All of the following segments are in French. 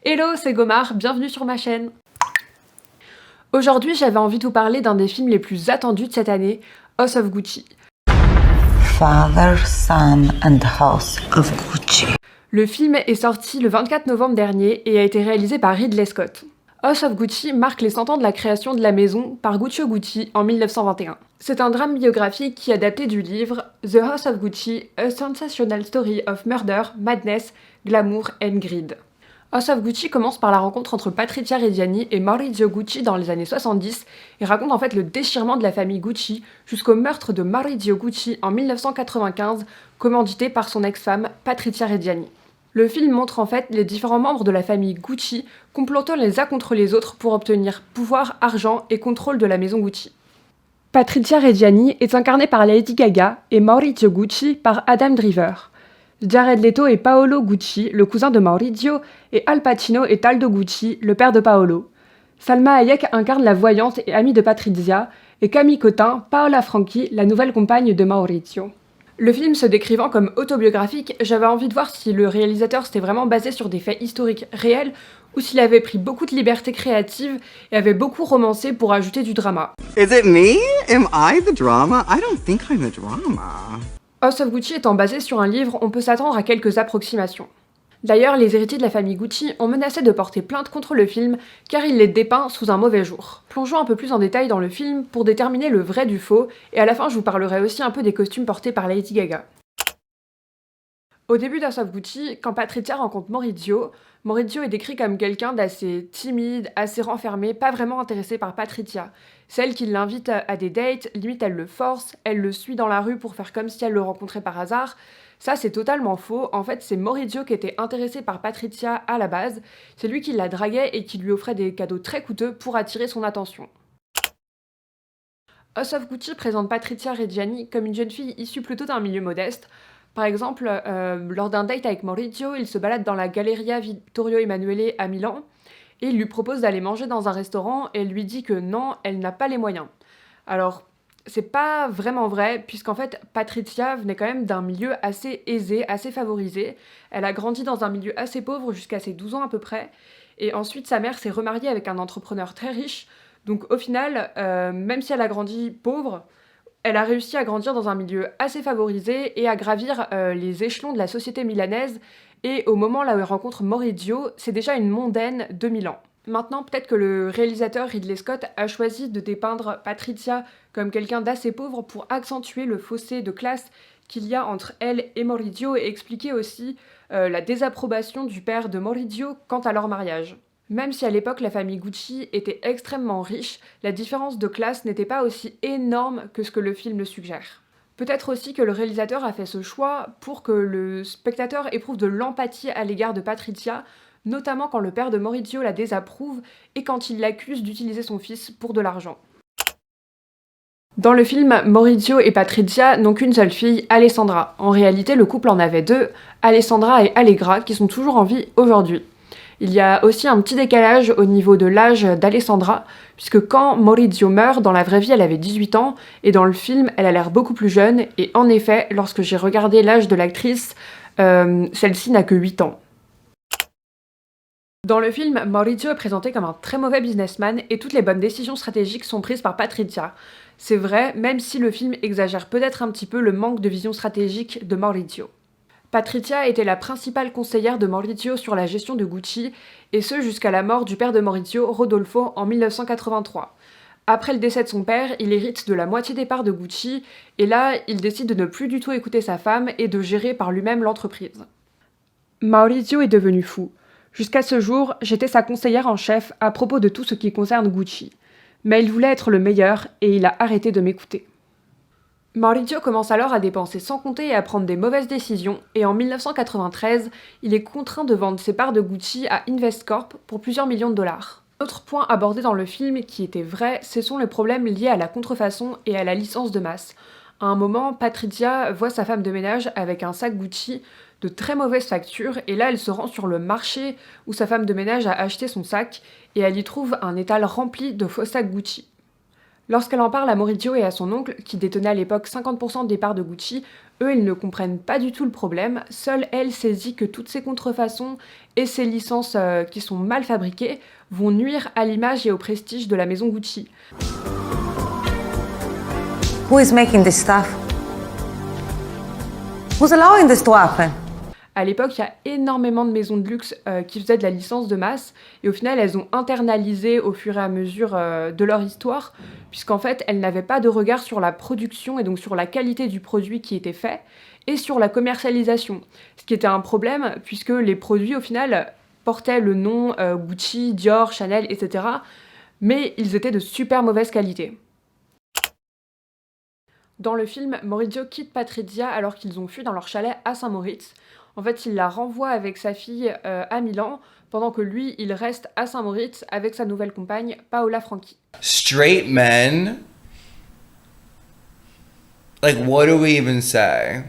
Hello, c'est Gomar, bienvenue sur ma chaîne. Aujourd'hui, j'avais envie de vous parler d'un des films les plus attendus de cette année, House of Gucci. Father, Son and House of Gucci. Le film est sorti le 24 novembre dernier et a été réalisé par Ridley Scott. House of Gucci marque les 100 ans de la création de la maison par Guccio Gucci en 1921. C'est un drame biographique qui est adapté du livre The House of Gucci, A Sensational Story of Murder, Madness, Glamour and Greed. House of Gucci commence par la rencontre entre Patrizia Reggiani et Maurizio Gucci dans les années 70 et raconte en fait le déchirement de la famille Gucci jusqu'au meurtre de Maurizio Gucci en 1995, commandité par son ex-femme Patrizia Reggiani. Le film montre en fait les différents membres de la famille Gucci complotant les uns contre les autres pour obtenir pouvoir, argent et contrôle de la maison Gucci. Patrizia Reggiani est incarnée par Lady Gaga et Maurizio Gucci par Adam Driver. Jared Leto est Paolo Gucci, le cousin de Maurizio, et Al Pacino est Aldo Gucci, le père de Paolo. Salma Hayek incarne la voyante et amie de Patrizia, et Camille Cotin, Paola Franchi, la nouvelle compagne de Maurizio. Le film se décrivant comme autobiographique, j'avais envie de voir si le réalisateur s'était vraiment basé sur des faits historiques réels ou s'il avait pris beaucoup de liberté créative et avait beaucoup romancé pour ajouter du drama. Is it me? Am I the drama? I don't think I'm the drama. House of Gucci étant basé sur un livre, on peut s'attendre à quelques approximations. D'ailleurs, les héritiers de la famille Gucci ont menacé de porter plainte contre le film car il les dépeint sous un mauvais jour. Plongeons un peu plus en détail dans le film pour déterminer le vrai du faux, et à la fin je vous parlerai aussi un peu des costumes portés par Lady Gaga. Au début d'House of Gucci, quand Patrizia rencontre Maurizio, Maurizio est décrit comme quelqu'un d'assez timide, assez renfermé, pas vraiment intéressé par Patrizia. C'est elle qui l'invite à des dates, limite elle le force, elle le suit dans la rue pour faire comme si elle le rencontrait par hasard. Ça c'est totalement faux, en fait c'est Maurizio qui était intéressé par Patrizia à la base, c'est lui qui la draguait et qui lui offrait des cadeaux très coûteux pour attirer son attention. House of Gucci présente Patrizia Reggiani comme une jeune fille issue plutôt d'un milieu modeste. Par exemple, lors d'un date avec Maurizio, il se balade dans la Galleria Vittorio Emanuele à Milan et il lui propose d'aller manger dans un restaurant et elle lui dit que non, elle n'a pas les moyens. Alors, c'est pas vraiment vrai, puisqu'en fait, Patrizia venait quand même d'un milieu assez aisé, assez favorisé. Elle a grandi dans un milieu assez pauvre jusqu'à ses 12 ans à peu près, et ensuite sa mère s'est remariée avec un entrepreneur très riche. Donc au final, même si elle a grandi pauvre, elle a réussi à grandir dans un milieu assez favorisé et à gravir les échelons de la société milanaise. Et au moment là où elle rencontre Maurizio, c'est déjà une mondaine de Milan. Maintenant, peut-être que le réalisateur Ridley Scott a choisi de dépeindre Patrizia comme quelqu'un d'assez pauvre pour accentuer le fossé de classe qu'il y a entre elle et Maurizio et expliquer aussi la désapprobation du père de Maurizio quant à leur mariage. Même si à l'époque la famille Gucci était extrêmement riche, la différence de classe n'était pas aussi énorme que ce que le film le suggère. Peut-être aussi que le réalisateur a fait ce choix pour que le spectateur éprouve de l'empathie à l'égard de Patrizia, notamment quand le père de Maurizio la désapprouve et quand il l'accuse d'utiliser son fils pour de l'argent. Dans le film, Maurizio et Patrizia n'ont qu'une seule fille, Alessandra. En réalité, le couple en avait deux, Alessandra et Allegra, qui sont toujours en vie aujourd'hui. Il y a aussi un petit décalage au niveau de l'âge d'Alessandra, puisque quand Maurizio meurt, dans la vraie vie, elle avait 18 ans, et dans le film, elle a l'air beaucoup plus jeune, et en effet, lorsque j'ai regardé l'âge de l'actrice, celle-ci n'a que 8 ans. Dans le film, Maurizio est présenté comme un très mauvais businessman, et toutes les bonnes décisions stratégiques sont prises par Patrizia. C'est vrai, même si le film exagère peut-être un petit peu le manque de vision stratégique de Maurizio. Patrizia était la principale conseillère de Maurizio sur la gestion de Gucci, et ce jusqu'à la mort du père de Maurizio, Rodolfo, en 1983. Après le décès de son père, il hérite de la moitié des parts de Gucci, et là, il décide de ne plus du tout écouter sa femme et de gérer par lui-même l'entreprise. Maurizio est devenu fou. Jusqu'à ce jour, j'étais sa conseillère en chef à propos de tout ce qui concerne Gucci. Mais il voulait être le meilleur, et il a arrêté de m'écouter. Maurizio commence alors à dépenser sans compter et à prendre des mauvaises décisions, et en 1993, il est contraint de vendre ses parts de Gucci à Investcorp pour plusieurs millions de dollars. Autre point abordé dans le film qui était vrai, ce sont les problèmes liés à la contrefaçon et à la licence de masse. À un moment, Patrizia voit sa femme de ménage avec un sac Gucci de très mauvaise facture, et là elle se rend sur le marché où sa femme de ménage a acheté son sac, et elle y trouve un étal rempli de faux sacs Gucci. Lorsqu'elle en parle à Maurizio et à son oncle, qui détenait à l'époque 50% des parts de Gucci, Eux, ils ne comprennent pas du tout le problème. Seule elle saisit que toutes ces contrefaçons et ces licences qui sont mal fabriquées vont nuire à l'image et au prestige de la maison Gucci. Who is making this stuff? Who's allowing this to happen? À l'époque, il y a énormément de maisons de luxe qui faisaient de la licence de masse, et au final, elles ont internalisé au fur et à mesure de leur histoire, puisqu'en fait, elles n'avaient pas de regard sur la production et donc sur la qualité du produit qui était fait, et sur la commercialisation. Ce qui était un problème, puisque les produits, au final, portaient le nom Gucci, Dior, Chanel, etc., mais ils étaient de super mauvaise qualité. Dans le film, Maurizio quitte Patrizia alors qu'ils ont fui dans leur chalet à Saint-Moritz. En fait, il la renvoie avec sa fille à Milan, pendant que lui, il reste à Saint-Moritz avec sa nouvelle compagne, Paola Franchi. Straight men? Like, what do we even say?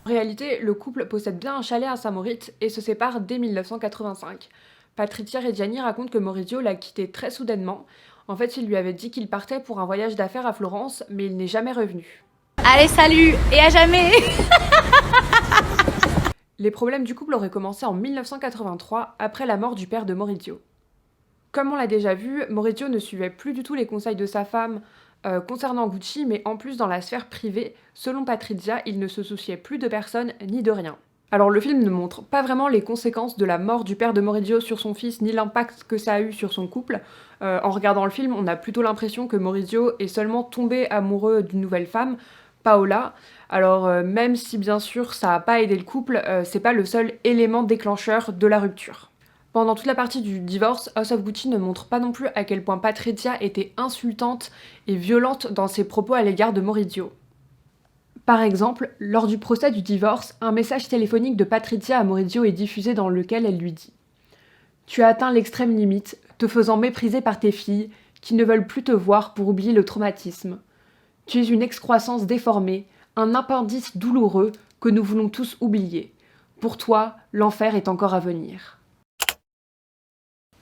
En réalité, le couple possède bien un chalet à Saint-Moritz et se sépare dès 1985. Patrizia Reggiani raconte que Maurizio l'a quitté très soudainement. En fait, il lui avait dit qu'il partait pour un voyage d'affaires à Florence, mais il n'est jamais revenu. Allez, salut et à jamais. Les problèmes du couple auraient commencé en 1983, après la mort du père de Maurizio. Comme on l'a déjà vu, Maurizio ne suivait plus du tout les conseils de sa femme concernant Gucci, mais en plus dans la sphère privée, selon Patrizia, il ne se souciait plus de personne ni de rien. Alors le film ne montre pas vraiment les conséquences de la mort du père de Maurizio sur son fils, ni l'impact que ça a eu sur son couple. En regardant le film, on a plutôt l'impression que Maurizio est seulement tombé amoureux d'une nouvelle femme, Paola. Alors même si bien sûr ça n'a pas aidé le couple, c'est pas le seul élément déclencheur de la rupture. Pendant toute la partie du divorce, House of Gucci ne montre pas non plus à quel point Patrizia était insultante et violente dans ses propos à l'égard de Maurizio. Par exemple, lors du procès du divorce, un message téléphonique de Patrizia à Maurizio est diffusé dans lequel elle lui dit « Tu as atteint l'extrême limite, te faisant mépriser par tes filles, qui ne veulent plus te voir pour oublier le traumatisme. Tu es une excroissance déformée, un appendice douloureux que nous voulons tous oublier. Pour toi, l'enfer est encore à venir. »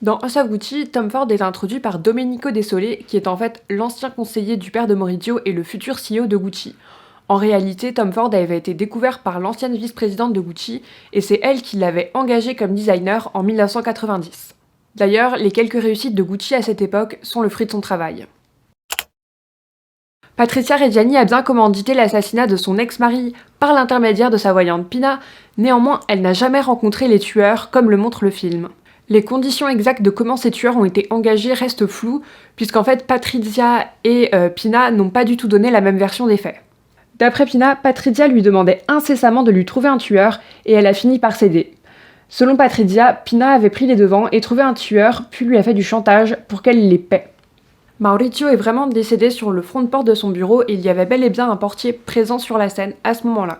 Dans House of Gucci, Tom Ford est introduit par Domenico De Sole, qui est en fait l'ancien conseiller du père de Maurizio et le futur CEO de Gucci. En réalité, Tom Ford avait été découvert par l'ancienne vice-présidente de Gucci, et c'est elle qui l'avait engagé comme designer en 1990. D'ailleurs, les quelques réussites de Gucci à cette époque sont le fruit de son travail. Patrizia Reggiani a bien commandité l'assassinat de son ex-mari par l'intermédiaire de sa voyante Pina, néanmoins elle n'a jamais rencontré les tueurs comme le montre le film. Les conditions exactes de comment ces tueurs ont été engagés restent floues, puisqu'en fait Patrizia et Pina n'ont pas du tout donné la même version des faits. D'après Pina, Patrizia lui demandait incessamment de lui trouver un tueur, et elle a fini par céder. Selon Patrizia, Pina avait pris les devants et trouvé un tueur, puis lui a fait du chantage pour qu'elle les paie. Maurizio est vraiment décédé sur le front de porte de son bureau et il y avait bel et bien un portier présent sur la scène à ce moment-là.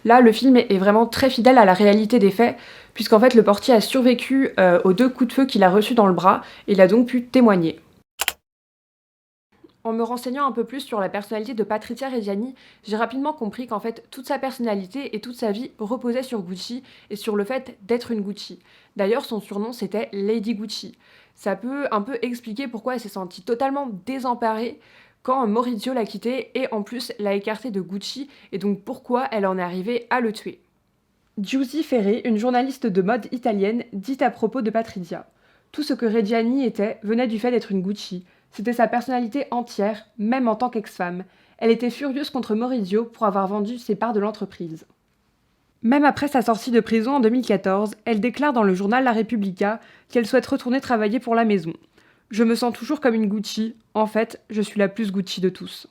Là, le film est vraiment très fidèle à la réalité des faits, puisqu'en fait le portier a survécu aux 2 coups de feu qu'il a reçus dans le bras, et il a donc pu témoigner. En me renseignant un peu plus sur la personnalité de Patrizia Reggiani, j'ai rapidement compris qu'en fait toute sa personnalité et toute sa vie reposaient sur Gucci et sur le fait d'être une Gucci. D'ailleurs, son surnom c'était Lady Gucci. Ça peut un peu expliquer pourquoi elle s'est sentie totalement désemparée quand Maurizio l'a quittée et en plus l'a écartée de Gucci, et donc pourquoi elle en est arrivée à le tuer. Giusy Ferré, une journaliste de mode italienne, dit à propos de Patrizia « Tout ce que Reggiani était venait du fait d'être une Gucci. C'était sa personnalité entière, même en tant qu'ex-femme. Elle était furieuse contre Maurizio pour avoir vendu ses parts de l'entreprise. » Même après sa sortie de prison en 2014, elle déclare dans le journal La Repubblica qu'elle souhaite retourner travailler pour la maison. « Je me sens toujours comme une Gucci. En fait, je suis la plus Gucci de tous. »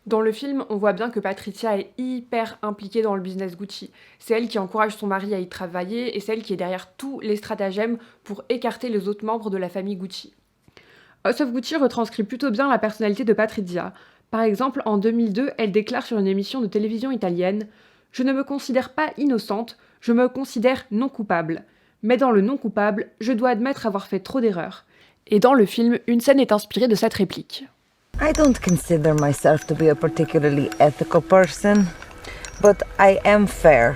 Dans le film, on voit bien que Patrizia est hyper impliquée dans le business Gucci. C'est elle qui encourage son mari à y travailler et c'est elle qui est derrière tous les stratagèmes pour écarter les autres membres de la famille Gucci. House of Gucci retranscrit plutôt bien la personnalité de Patrizia. Par exemple, en 2002, elle déclare sur une émission de télévision italienne « Je ne me considère pas innocente, je me considère non coupable. Mais dans le non coupable, je dois admettre avoir fait trop d'erreurs. » Et dans le film, une scène est inspirée de cette réplique. I don't consider myself to be a particularly ethical person, but I am fair.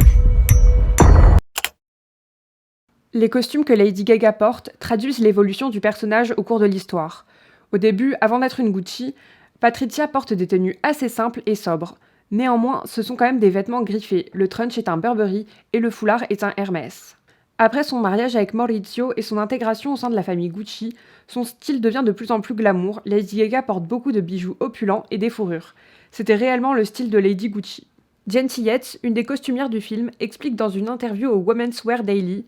Les costumes que Lady Gaga porte traduisent l'évolution du personnage au cours de l'histoire. Au début, avant d'être une Gucci, Patricia porte des tenues assez simples et sobres. Néanmoins, ce sont quand même des vêtements griffés. Le trunch est un Burberry et le foulard est un Hermès. Après son mariage avec Maurizio et son intégration au sein de la famille Gucci, son style devient de plus en plus glamour. Lady Gaga porte beaucoup de bijoux opulents et des fourrures. C'était réellement le style de Lady Gucci. Jency Yates, une des costumières du film, explique dans une interview au Women's Wear Daily: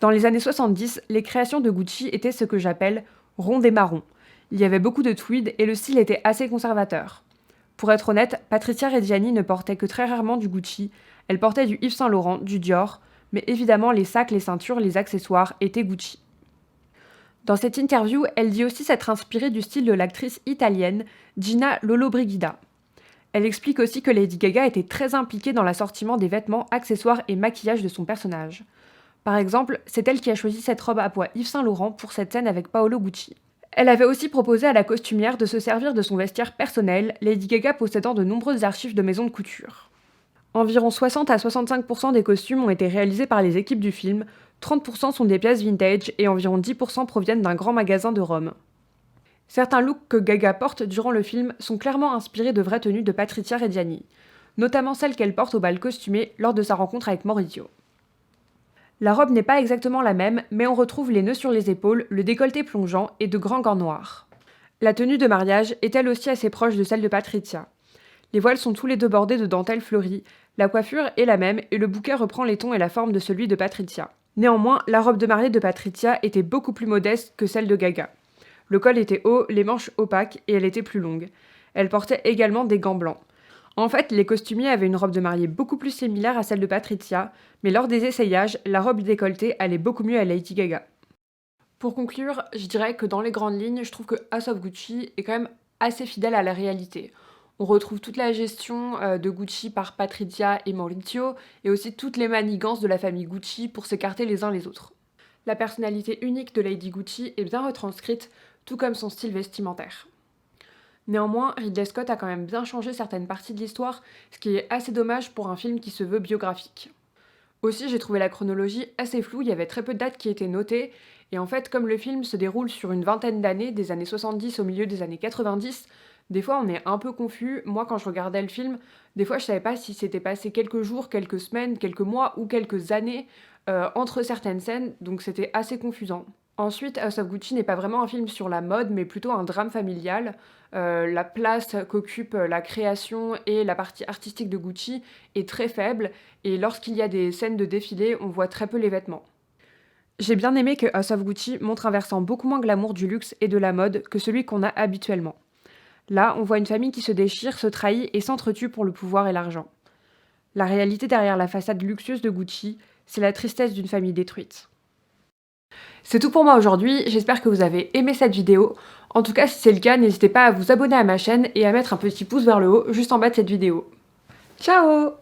dans les années 70, les créations de Gucci étaient ce que j'appelle rondes et marrons. Il y avait beaucoup de tweed et le style était assez conservateur. Pour être honnête, Patricia Reggiani ne portait que très rarement du Gucci, elle portait du Yves Saint Laurent, du Dior, mais évidemment les sacs, les ceintures, les accessoires étaient Gucci. Dans cette interview, elle dit aussi s'être inspirée du style de l'actrice italienne Gina Lollobrigida. Elle explique aussi que Lady Gaga était très impliquée dans l'assortiment des vêtements, accessoires et maquillage de son personnage. Par exemple, c'est elle qui a choisi cette robe à pois Yves Saint Laurent pour cette scène avec Paolo Gucci. Elle avait aussi proposé à la costumière de se servir de son vestiaire personnel, Lady Gaga possédant de nombreuses archives de maisons de couture. Environ 60 à 65% des costumes ont été réalisés par les équipes du film, 30% sont des pièces vintage et environ 10% proviennent d'un grand magasin de Rome. Certains looks que Gaga porte durant le film sont clairement inspirés de vraies tenues de Patricia Reggiani, notamment celles qu'elle porte au bal costumé lors de sa rencontre avec Maurizio. La robe n'est pas exactement la même, mais on retrouve les nœuds sur les épaules, le décolleté plongeant et de grands gants noirs. La tenue de mariage est elle aussi assez proche de celle de Patricia. Les voiles sont tous les deux bordés de dentelles fleuries, la coiffure est la même et le bouquet reprend les tons et la forme de celui de Patricia. Néanmoins, la robe de mariée de Patricia était beaucoup plus modeste que celle de Gaga. Le col était haut, les manches opaques et elle était plus longue. Elle portait également des gants blancs. En fait, les costumiers avaient une robe de mariée beaucoup plus similaire à celle de Patricia, mais lors des essayages, la robe décolletée allait beaucoup mieux à Lady Gaga. Pour conclure, je dirais que dans les grandes lignes, je trouve que House of Gucci est quand même assez fidèle à la réalité. On retrouve toute la gestion de Gucci par Patricia et Maurizio, et aussi toutes les manigances de la famille Gucci pour s'écarter les uns les autres. La personnalité unique de Lady Gucci est bien retranscrite, tout comme son style vestimentaire. Néanmoins, Ridley Scott a quand même bien changé certaines parties de l'histoire, ce qui est assez dommage pour un film qui se veut biographique. Aussi, j'ai trouvé la chronologie assez floue, il y avait très peu de dates qui étaient notées, et en fait, comme le film se déroule sur une vingtaine d'années, des années 70 au milieu des années 90, des fois on est un peu confus. Moi, quand je regardais le film, des fois je savais pas si c'était passé quelques jours, quelques semaines, quelques mois ou quelques années entre certaines scènes, donc c'était assez confusant. Ensuite, House of Gucci n'est pas vraiment un film sur la mode, mais plutôt un drame familial. La place qu'occupe la création et la partie artistique de Gucci est très faible, et lorsqu'il y a des scènes de défilé, on voit très peu les vêtements. J'ai bien aimé que House of Gucci montre un versant beaucoup moins glamour du luxe et de la mode que celui qu'on a habituellement. Là, on voit une famille qui se déchire, se trahit et s'entretue pour le pouvoir et l'argent. La réalité derrière la façade luxueuse de Gucci, c'est la tristesse d'une famille détruite. C'est tout pour moi aujourd'hui, j'espère que vous avez aimé cette vidéo. En tout cas, si c'est le cas, n'hésitez pas à vous abonner à ma chaîne et à mettre un petit pouce vers le haut juste en bas de cette vidéo. Ciao!